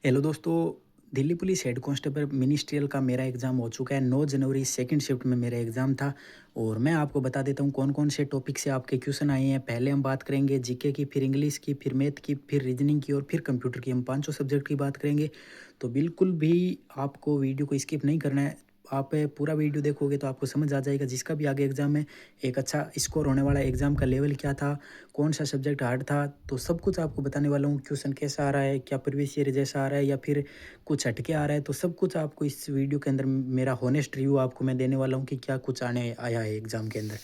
Hello दोस्तों। Delhi police head constable ministerial का मेरा एग्ज़ाम हो चुका है। 9 जनवरी सेकंड शिफ्ट में मेरा एग्ज़ाम था और मैं आपको बता देता हूँ कौन कौन से टॉपिक से आपके क्वेश्चन आए हैं। पहले हम बात करेंगे जीके की, फिर इंग्लिश की, फिर मैथ की, फिर रीजनिंग की और फिर कंप्यूटर की। हम पांचों सब्जेक्ट की बात करेंगे। तो बिल्कुल भी आपको वीडियो को स्किप नहीं करना है। आप पूरा वीडियो देखोगे तो आपको समझ आ जाएगा जिसका भी आगे एग्ज़ाम है एक अच्छा स्कोर होने वाला एग्ज़ाम का लेवल क्या था, कौन सा सब्जेक्ट हार्ड था। तो सब कुछ आपको बताने वाला हूँ। क्वेश्चन कैसा आ रहा है, क्या प्रीवियस ईयर जैसा आ रहा है या फिर कुछ हटके आ रहा है। तो सब कुछ आपको इस वीडियो के अंदर मेरा होनेस्ट रिव्यू आपको मैं देने वाला हूँ कि क्या कुछ आने आया है एग्ज़ाम के अंदर।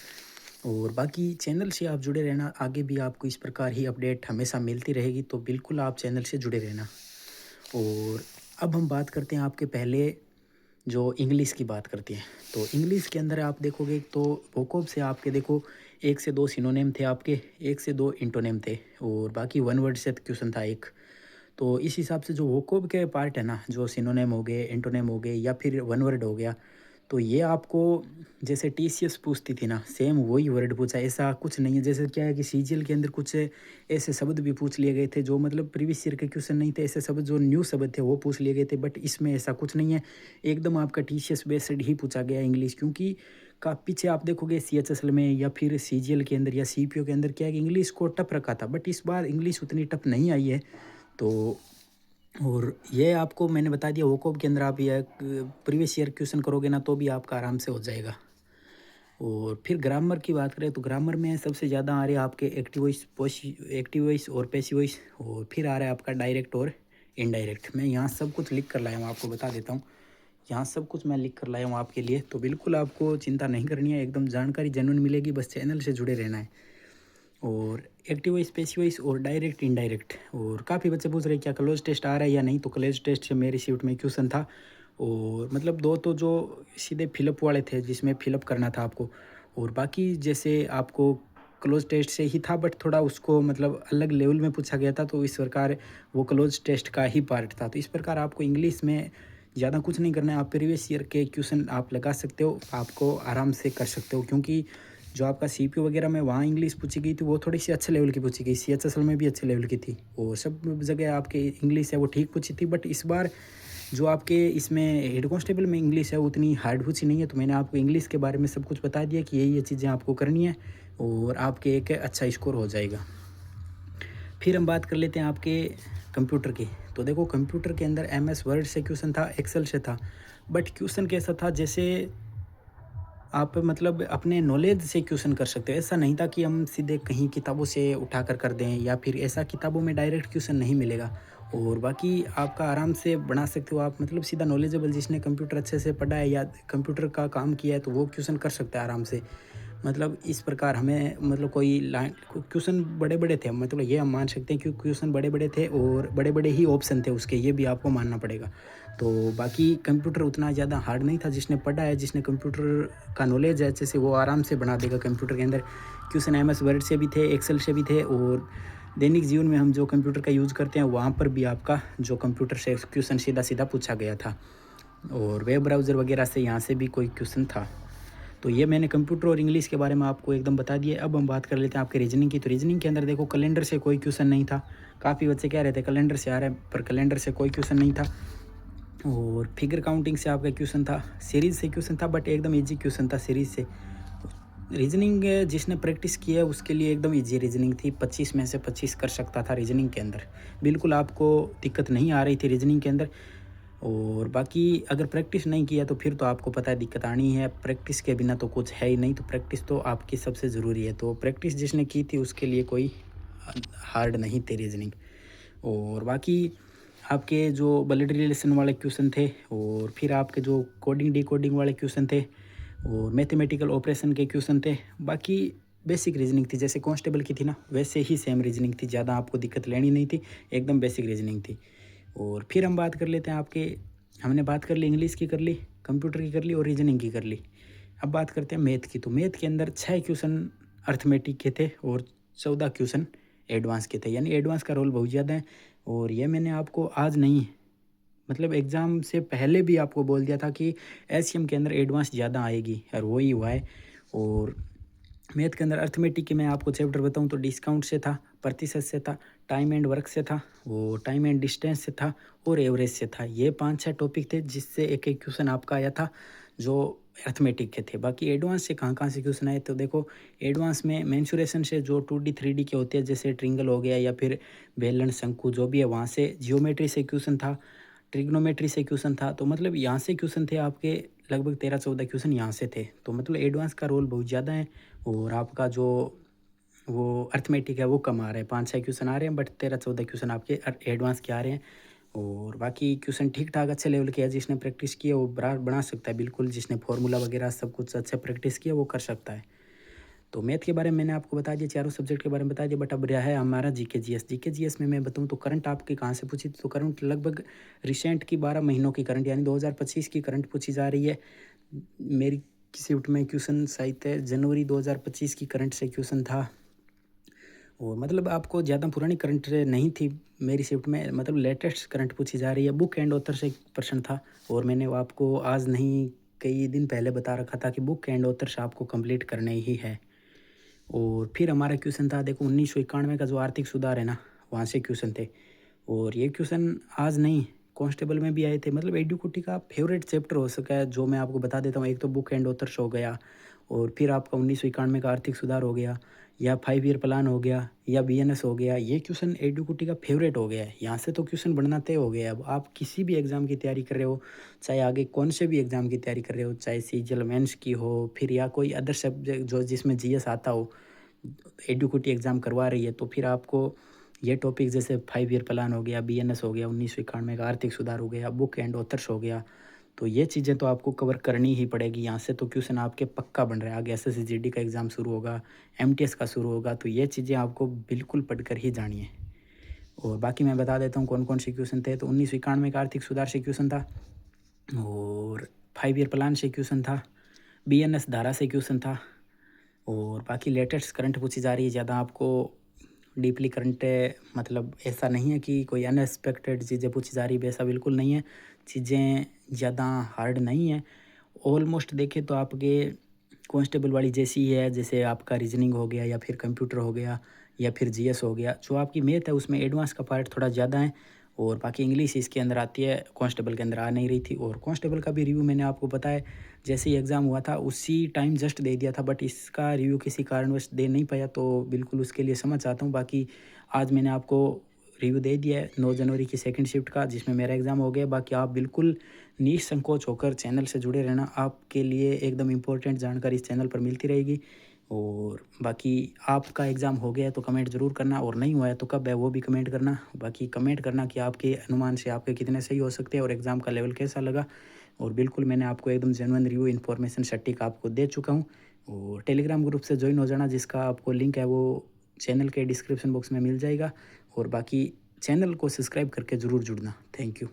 और बाकी चैनल से आप जुड़े रहना, आगे भी आपको इस प्रकार ही अपडेट हमेशा मिलती रहेगी। तो बिल्कुल आप चैनल से जुड़े रहना। और अब हम बात करते हैं आपके पहले जो इंग्लिश की बात करते हैं। तो इंग्लिश के अंदर आप देखोगे तो वोकैब से आपके देखो 1 से 2 सिनोनिम थे आपके, 1 से 2 एंटोनिम थे और बाकी वन वर्ड से क्वेश्चन था एक। तो इस हिसाब से जो वोकैब के पार्ट है ना, जो सिनोनिम हो गए, एंटोनिम हो गए या फिर वन वर्ड हो गया, तो ये आपको जैसे टीसीएस पूछती थी ना, सेम वही वर्ड पूछा। ऐसा कुछ नहीं है। जैसे क्या है कि सीजीएल के अंदर कुछ ऐसे शब्द भी पूछ लिए गए थे जो मतलब प्रीवियस ईयर के क्वेश्चन नहीं थे। ऐसे शब्द जो न्यू शब्द थे वो पूछ लिए गए थे, बट इसमें ऐसा कुछ नहीं है। एकदम आपका टीसीएस बेस्ड ही पूछा गया इंग्लिश, क्योंकि का पीछे आप देखोगे सीएचएसएल में या फिर सीजीएल के अंदर या सीपीओ के अंदर क्या है कि इंग्लिश को टफ रखा था, बट इस बार इंग्लिश उतनी टफ नहीं आई है। तो और ये आपको मैंने बता दिया वोकैब के अंदर आप ये प्रीवियस ईयर क्वेश्चन करोगे ना तो भी आपका आराम से हो जाएगा। और फिर ग्रामर की बात करें तो ग्रामर में सबसे ज़्यादा आ रहे हैं आपके एक्टिव वॉइस और पैसिव वॉइस, और फिर आ रहा है आपका डायरेक्ट और इनडायरेक्ट। मैं यहाँ सब कुछ लिख कर लाया हूँ, आपको बता देता हूँ। यहाँ सब कुछ मैं लिख कर लाया हूँ आपके लिए। तो बिल्कुल आपको चिंता नहीं करनी है, एकदम जानकारी जेन्युइन मिलेगी, बस चैनल से जुड़े रहना है। और एक्टिव वॉइस, पैसिव वॉइस और डायरेक्ट इनडायरेक्ट। और काफ़ी बच्चे पूछ रहे हैं क्या क्लोज टेस्ट आ रहा है या नहीं। तो क्लोज टेस्ट से मेरी शिफ्ट में क्वेश्चन था, और मतलब दो तो जो सीधे फिलअप वाले थे जिसमें फिलअप करना था आपको, और बाकी जैसे आपको क्लोज टेस्ट से ही था बट थोड़ा उसको मतलब अलग लेवल में पूछा गया था। तो इस प्रकार वो क्लोज टेस्ट का ही पार्ट था। तो इस प्रकार आपको इंग्लिश में ज़्यादा कुछ नहीं करना है। आप प्रीवियस ईयर के क्वेश्चन आप लगा सकते हो, आपको आराम से कर सकते हो, क्योंकि जो आपका सीपीयू वगैरह में वहाँ इंग्लिश पूछी गई थी वो थोड़ी सी अच्छे लेवल की पूछी गई। सीएचएसएल में भी अच्छे लेवल की थी, वो सब जगह आपके इंग्लिश है वो ठीक पूछी थी। बट इस बार जो आपके इसमें हेड कांस्टेबल में इंग्लिश है उतनी हार्ड पूछी नहीं है। तो मैंने आपको इंग्लिश के बारे में सब कुछ बता दिया कि ये चीज़ें आपको करनी है और आपके एक अच्छा स्कोर हो जाएगा। फिर हम बात कर लेते हैं आपके कंप्यूटर की। तो देखो कंप्यूटर के अंदर एमएस वर्ड से क्वेश्चन था, एक्सेल से था, बट क्वेश्चन कैसा था जैसे आप मतलब अपने नॉलेज से क्वेश्चन कर सकते हो। ऐसा नहीं था कि हम सीधे कहीं किताबों से उठा कर दें, या फिर ऐसा किताबों में डायरेक्ट क्वेश्चन नहीं मिलेगा। और बाकी आपका आराम से बना सकते हो आप, मतलब सीधा नॉलेजेबल जिसने कंप्यूटर अच्छे से पढ़ा है या कंप्यूटर का काम किया है तो वो क्वेश्चन कर सकता है आराम से। मतलब इस प्रकार हमें मतलब कोई लाइन क्वेश्चन बड़े बड़े थे, मतलब ये हम मान सकते हैं कि क्वेश्चन बड़े बड़े थे और बड़े बड़े ही ऑप्शन थे उसके, ये भी आपको मानना पड़ेगा। तो बाकी कंप्यूटर उतना ज़्यादा हार्ड नहीं था। जिसने पढ़ा है, जिसने कंप्यूटर का नॉलेज है अच्छे से, वो आराम से बना देगा। कंप्यूटर के अंदर क्वेश्चन एमएस वर्ड से भी थे, एक्सेल से भी थे, और दैनिक जीवन में हम जो कंप्यूटर का यूज़ करते हैं वहाँ पर भी आपका जो कंप्यूटर से क्वेश्चन सीधा सीधा पूछा गया था। और वेब ब्राउज़र वगैरह से यहाँ से भी कोई क्वेश्चन था। तो ये मैंने कंप्यूटर और इंग्लिश के बारे में आपको एकदम बता दिया। अब हम बात कर लेते हैं आपके रीजनिंग की। तो रीजनिंग के अंदर देखो कैलेंडर से कोई क्वेश्चन नहीं था। काफ़ी बच्चे कह रहे थे कैलेंडर से आ रहा है, पर कैलेंडर से कोई क्वेश्चन नहीं था। और फिगर काउंटिंग से आपका क्वेश्चन था, सीरीज से क्वेश्चन था, बट एकदम इजी क्वेश्चन था सीरीज से। रीजनिंग जिसने प्रैक्टिस की है उसके लिए एकदम इजी रीजनिंग थी। 25 में से 25 कर सकता था रीजनिंग के अंदर। बिल्कुल आपको दिक्कत नहीं आ रही थी रीजनिंग के अंदर। और बाकी अगर प्रैक्टिस नहीं किया तो फिर तो आपको पता है दिक्कत आनी है। प्रैक्टिस के बिना तो कुछ है ही नहीं। तो प्रैक्टिस तो आपकी सबसे ज़रूरी है। तो प्रैक्टिस जिसने की थी उसके लिए कोई हार्ड नहीं थे रीजनिंग। और बाकी आपके जो ब्लड रिलेशन वाले क्वेश्चन थे, और फिर आपके जो कोडिंग डिकोडिंग वाले क्वेश्चन थे, और मैथमेटिकल ऑपरेशन के क्वेश्चन थे। बाकी बेसिक रीजनिंग थी, जैसे कांस्टेबल की थी ना वैसे ही सेम रीजनिंग थी। ज़्यादा आपको दिक्कत लेनी नहीं थी, एकदम बेसिक रीजनिंग थी। और फिर हम बात कर लेते हैं आपके, हमने बात कर ली इंग्लिश की, कर ली कंप्यूटर की, कर ली और रीजनिंग की कर ली। अब बात करते हैं मैथ की। तो मैथ के अंदर 6 क्वेश्चन अर्थमेटिक के थे और 14 क्वेश्चन एडवांस के थे, यानी एडवांस का रोल बहुत ज़्यादा है। और ये मैंने आपको आज नहीं, मतलब एग्ज़ाम से पहले भी आपको बोल दिया था कि एससीएम के अंदर एडवांस ज़्यादा आएगी, और वही हुआ है। और मैथ के अंदर अर्थमेटिक के मैं आपको चैप्टर बताऊं तो डिस्काउंट से था, प्रतिशत से था, टाइम एंड वर्क से था, वो टाइम एंड डिस्टेंस से था और एवरेज से था। ये 5-6 टॉपिक थे जिससे एक-एक क्वेश्चन आपका आया था जो अर्थमेटिक के थे। बाकी एडवांस से कहाँ-कहाँ से क्वेश्चन आए तो देखो, एडवांस में मेंसुरेशन से जो 2D 3D के होते हैं जैसे ट्रायंगल हो गया या फिर बेलन, शंकु जो भी है वहाँ से, जियोमेट्री से क्वेश्चन था, ट्रिग्नोमेट्री से क्वेश्चन था। तो मतलब यहाँ से क्वेश्चन थे आपके, लगभग 13-14 क्वेश्चन यहाँ से थे। तो मतलब एडवांस का रोल बहुत ज़्यादा है और आपका जो वो अर्थमेटिक है वो कम आ रहा है। 5-6 क्वेश्चन आ रहे हैं बट 13-14 क्वेश्चन आपके एडवांस के आ रहे हैं। और बाकी क्वेश्चन ठीक-ठाक अच्छे लेवल के है, जिसने प्रैक्टिस की है वो बना सकता है बिल्कुल, जिसने फ़ॉर्मूला वगैरह सब कुछ अच्छा प्रैक्टिस किया वो कर सकता है। तो मैथ के बारे में मैंने आपको बता दिया, चारों सब्जेक्ट के बारे में बता दिया, बट अब रहा है हमारा जीके जीएस। जीके जीएस में मैं बताऊँ तो करंट आपके कहाँ से पूछी थी, तो करंट लगभग रिसेंट की 12 महीनों की करंट यानी 2025 की करंट पूछी जा रही है। मेरी शिफ्ट में क्वेश्चन शायद जनवरी 2025 की करंट से क्वेश्चन था और मतलब आपको ज़्यादा पुरानी करंट नहीं थी मेरी शिफ्ट में, मतलब लेटेस्ट करंट पूछी जा रही है। बुक एंड ऑथर से प्रश्न था और मैंने वो आपको आज नहीं कई दिन पहले बता रखा था कि बुक एंड ऑथर से आपको कंप्लीट करने ही है। और फिर हमारा क्वेश्चन था देखो 1991 का जो आर्थिक सुधार है ना, वहाँ से क्वेश्चन थे। और ये क्वेश्चन आज नहीं कांस्टेबल में भी आए थे। मतलब एडुकेटी का फेवरेट चैप्टर हो सका है जो मैं आपको बता देता हूँ। एक तो बुक एंड ऑथर्स हो गया और फिर आपका 1991 का आर्थिक सुधार हो गया या 5 ईयर प्लान हो गया या बीएनएस हो गया। ये क्वेश्चन एडुकेटी का फेवरेट हो गया है, यहाँ से तो क्वेश्चन बनना तय हो गया है। अब आप किसी भी एग्ज़ाम की तैयारी कर रहे हो, चाहे आगे कौन से भी एग्ज़ाम की तैयारी कर रहे हो, चाहे सीजीएल मेंस की हो फिर या कोई अदर सब्जेक्ट जो जिसमें जीएस आता हो, एडुकेटी एग्ज़ाम करवा रही है, तो फिर आपको ये टॉपिक जैसे 5 ईयर प्लान हो गया, बीएनएस हो गया, 1991 का आर्थिक सुधार हो गया, बुक एंड ऑथर्स हो गया, तो ये चीज़ें तो आपको कवर करनी ही पड़ेगी। यहाँ से तो क्वेश्चन आपके पक्का बन रहा है। आगे एसएससी जीडी का एग्ज़ाम शुरू होगा, एमटीएस का शुरू होगा, तो ये चीज़ें आपको बिल्कुल पढ़कर ही जानी है। और बाकी मैं बता देता हूँ कौन कौन से क्वेश्चन थे। तो 1991 का आर्थिक सुधार से क्वेश्चन था और 5 ईयर प्लान से क्वेश्चन था, बीएनएस धारा से क्वेश्चन था और बाकी लेटेस्ट करंट पूछी जा रही है ज़्यादा आपको डीपली करंट है। मतलब ऐसा नहीं है कि कोई अनएक्सपेक्टेड चीज़ें पूछी जा रही है, ऐसा बिल्कुल नहीं है। चीज़ें ज़्यादा हार्ड नहीं है, ऑलमोस्ट देखें तो आपके कांस्टेबल वाली जैसी ही है। जैसे आपका रीजनिंग हो गया या फिर कंप्यूटर हो गया या फिर जीएस हो गया। जो आपकी मैथ है उसमें एडवांस का पार्ट थोड़ा ज़्यादा है और बाकी इंग्लिश इसके अंदर आती है, कांस्टेबल के अंदर आ नहीं रही थी। और कांस्टेबल का भी रिव्यू मैंने आपको बताया, जैसे ही एग्ज़ाम हुआ था उसी टाइम जस्ट दे दिया था, बट इसका रिव्यू किसी कारणवश दे नहीं पाया, तो बिल्कुल उसके लिए क्षमा चाहता हूँ। बाकी आज मैंने आपको रिव्यू दे दिया है 9 जनवरी की सेकंड शिफ्ट का, जिसमें मेरा एग्ज़ाम हो गया। बाकी आप बिल्कुल निसंकोच होकर चैनल से जुड़े रहना, आपके लिए एकदम इम्पोर्टेंट जानकारी इस चैनल पर मिलती रहेगी। और बाकी आपका एग्ज़ाम हो गया है तो कमेंट ज़रूर करना, और नहीं हुआ है तो कब है वो भी कमेंट करना। बाकी कमेंट करना कि आपके अनुमान से आपके कितने सही हो सकते हैं और एग्ज़ाम का लेवल कैसा लगा। और बिल्कुल मैंने आपको एकदम जेन्युइन रिव्यू इन्फॉर्मेशन सटीक आपको दे चुका हूँ। और टेलीग्राम ग्रुप से ज्वाइन हो जाना, जिसका आपको लिंक है वो चैनल के डिस्क्रिप्शन बॉक्स में मिल जाएगा। और बाकी चैनल को सब्सक्राइब करके ज़रूर जुड़ना। Thank you.